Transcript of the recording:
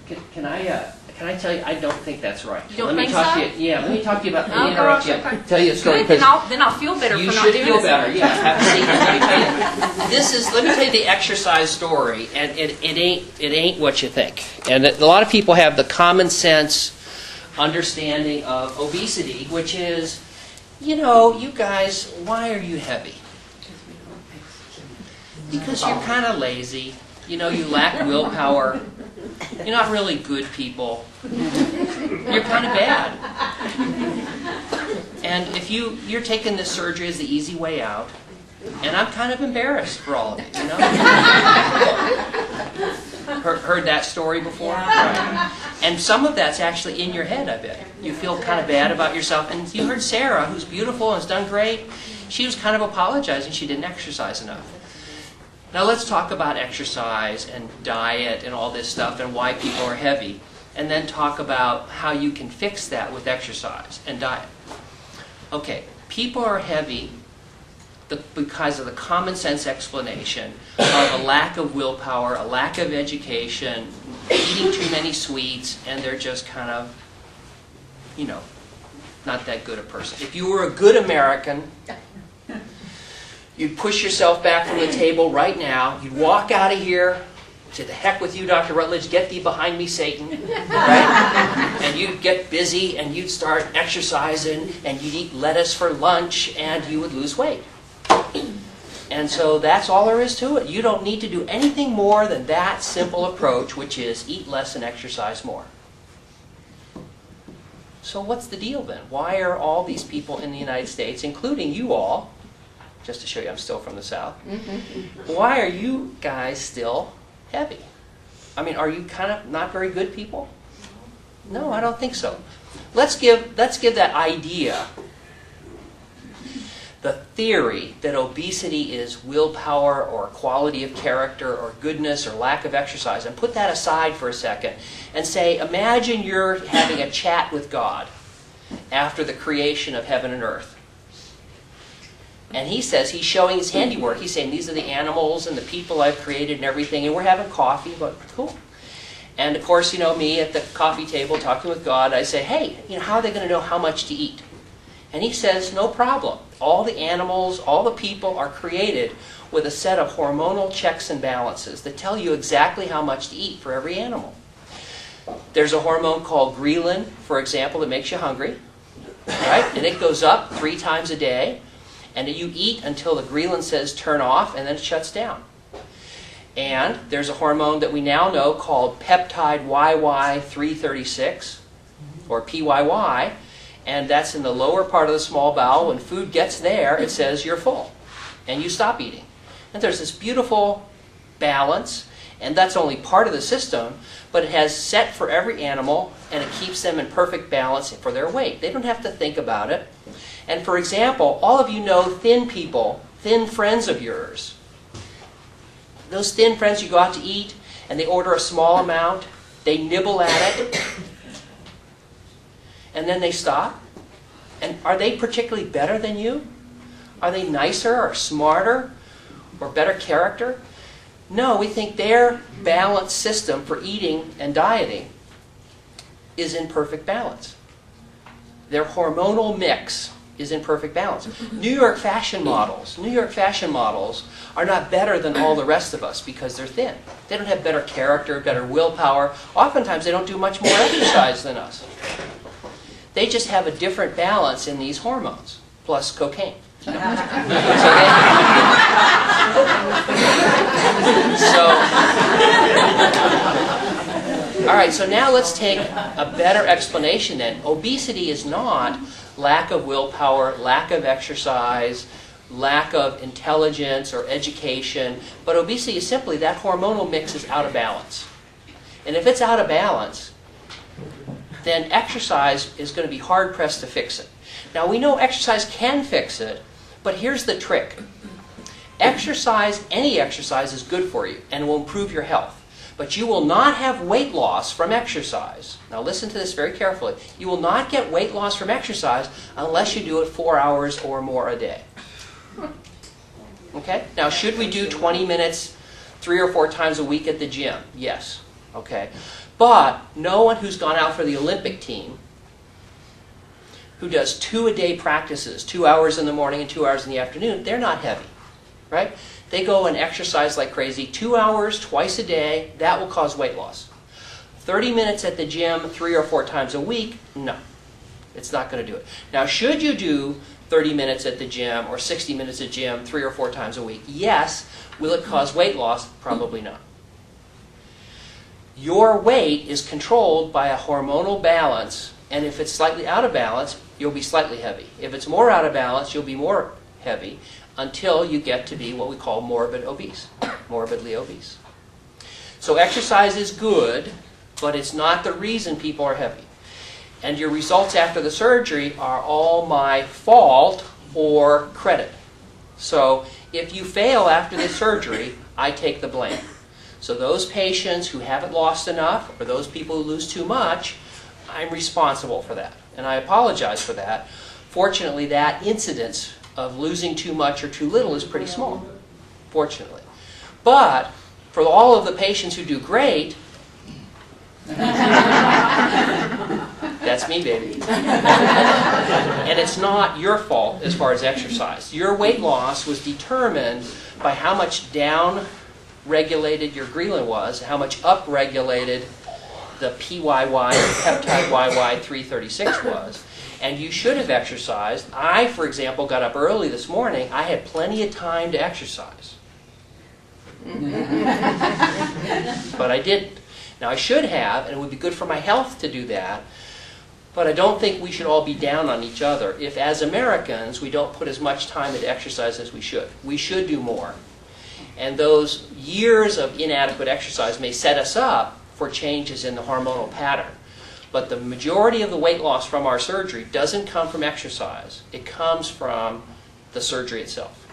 Can I tell you? I don't think that's right. You don't let me think talk so? to you. Yeah, let me talk to you about. Oh, Let me interrupt gosh, you. okay. Tell you a story. Good, then I'll feel better You for not should doing feel this. better. Yeah. See, let me tell you. This is. Let me tell you the exercise story, and it ain't what you think. And a lot of people have the common sense understanding of obesity, which is, you guys, why are you heavy? Because you're kind of lazy. You lack willpower. You're not really good people. You're kind of bad. And if you're taking this surgery as the easy way out, and I'm kind of embarrassed for all of you, Heard that story before? Right. And some of that's actually in your head, I bet. You feel kind of bad about yourself. And you heard Sarah, who's beautiful and has done great, she was kind of apologizing she didn't exercise enough. Now let's talk about exercise and diet and all this stuff and why people are heavy, and then talk about how you can fix that with exercise and diet. Okay, people are heavy because of the common sense explanation of a lack of willpower, a lack of education, eating too many sweets, and they're just kind of, not that good a person. If you were a good American, you'd push yourself back from the table right now. You'd walk out of here. To the heck with you, Dr. Rutledge. Get thee behind me, Satan. Right? And you'd get busy and you'd start exercising and you'd eat lettuce for lunch and you would lose weight. And so that's all there is to it. You don't need to do anything more than that simple approach, which is eat less and exercise more. So what's the deal then? Why are all these people in the United States, including you all, just to show you I'm still from the South, why are you guys still heavy? I mean, are you kind of not very good people? No, I don't think so. Let's give that idea, the theory that obesity is willpower or quality of character or goodness or lack of exercise, and put that aside for a second and say, imagine you're having a chat with God after the creation of heaven and earth. And he says, he's showing his handiwork. He's saying, these are the animals and the people I've created and everything, and we're having coffee, but cool. And of course, me at the coffee table talking with God, I say, hey, how are they going to know how much to eat? And he says, no problem. All the animals, all the people are created with a set of hormonal checks and balances that tell you exactly how much to eat for every animal. There's a hormone called ghrelin, for example, that makes you hungry, right? And it goes up 3 times a day. And you eat until the ghrelin says turn off, and then it shuts down. And there's a hormone that we now know called peptide YY336, or PYY, and that's in the lower part of the small bowel. When food gets there, it says you're full, and you stop eating. And there's this beautiful balance, and that's only part of the system, but it has set for every animal, and it keeps them in perfect balance for their weight. They don't have to think about it. And for example, all of you know thin people, thin friends of yours. Those thin friends you go out to eat, and they order a small amount, they nibble at it, and then they stop. And are they particularly better than you? Are they nicer or smarter or better character? No, we think their balanced system for eating and dieting is in perfect balance. Their hormonal mix is in perfect balance. New York fashion models are not better than all the rest of us because they're thin. They don't have better character, better willpower. Oftentimes they don't do much more exercise than us. They just have a different balance in these hormones, plus cocaine. So all right, so now let's take a better explanation then. Obesity is not lack of willpower, lack of exercise, lack of intelligence or education, but obesity is simply that hormonal mix is out of balance. And if it's out of balance, then exercise is going to be hard-pressed to fix it. Now, we know exercise can fix it, but here's the trick. Exercise, any exercise, is good for you and will improve your health. But you will not have weight loss from exercise. Now listen to this very carefully. You will not get weight loss from exercise unless you do it 4 hours or more a day. Okay? Now should we do 20 minutes 3 or 4 times a week at the gym? Yes. Okay. But no one who's gone out for the Olympic team, who does 2-a-day practices, 2 hours in the morning and 2 hours in the afternoon, they're not heavy, right? They go and exercise like crazy, 2 hours twice a day. That will cause weight loss. 30 minutes at the gym 3 or 4 times a week, no, it's not going to do it. Now, should you do 30 minutes at the gym or 60 minutes at the gym 3 or 4 times a week? Yes. Will it cause weight loss? Probably not. Your weight is controlled by a hormonal balance, and if it's slightly out of balance, you'll be slightly heavy. If it's more out of balance, you'll be more heavy until you get to be what we call morbid obese, morbidly obese. So exercise is good, but it's not the reason people are heavy. And your results after the surgery are all my fault or credit. So if you fail after the surgery, I take the blame. So those patients who haven't lost enough, or those people who lose too much, I'm responsible for that. And I apologize for that. Fortunately, that incidence of losing too much or too little is pretty small, fortunately. But for all of the patients who do great, that's me, baby. And it's not your fault as far as exercise. Your weight loss was determined by how much down-regulated your ghrelin was, how much up-regulated the PYY, peptide YY336 was. And you should have exercised. I, for example, got up early this morning. I had plenty of time to exercise. But I didn't. Now, I should have, and it would be good for my health to do that, but I don't think we should all be down on each other if, as Americans, we don't put as much time into exercise as we should. We should do more. And those years of inadequate exercise may set us up for changes in the hormonal pattern. But the majority of the weight loss from our surgery doesn't come from exercise. It comes from the surgery itself.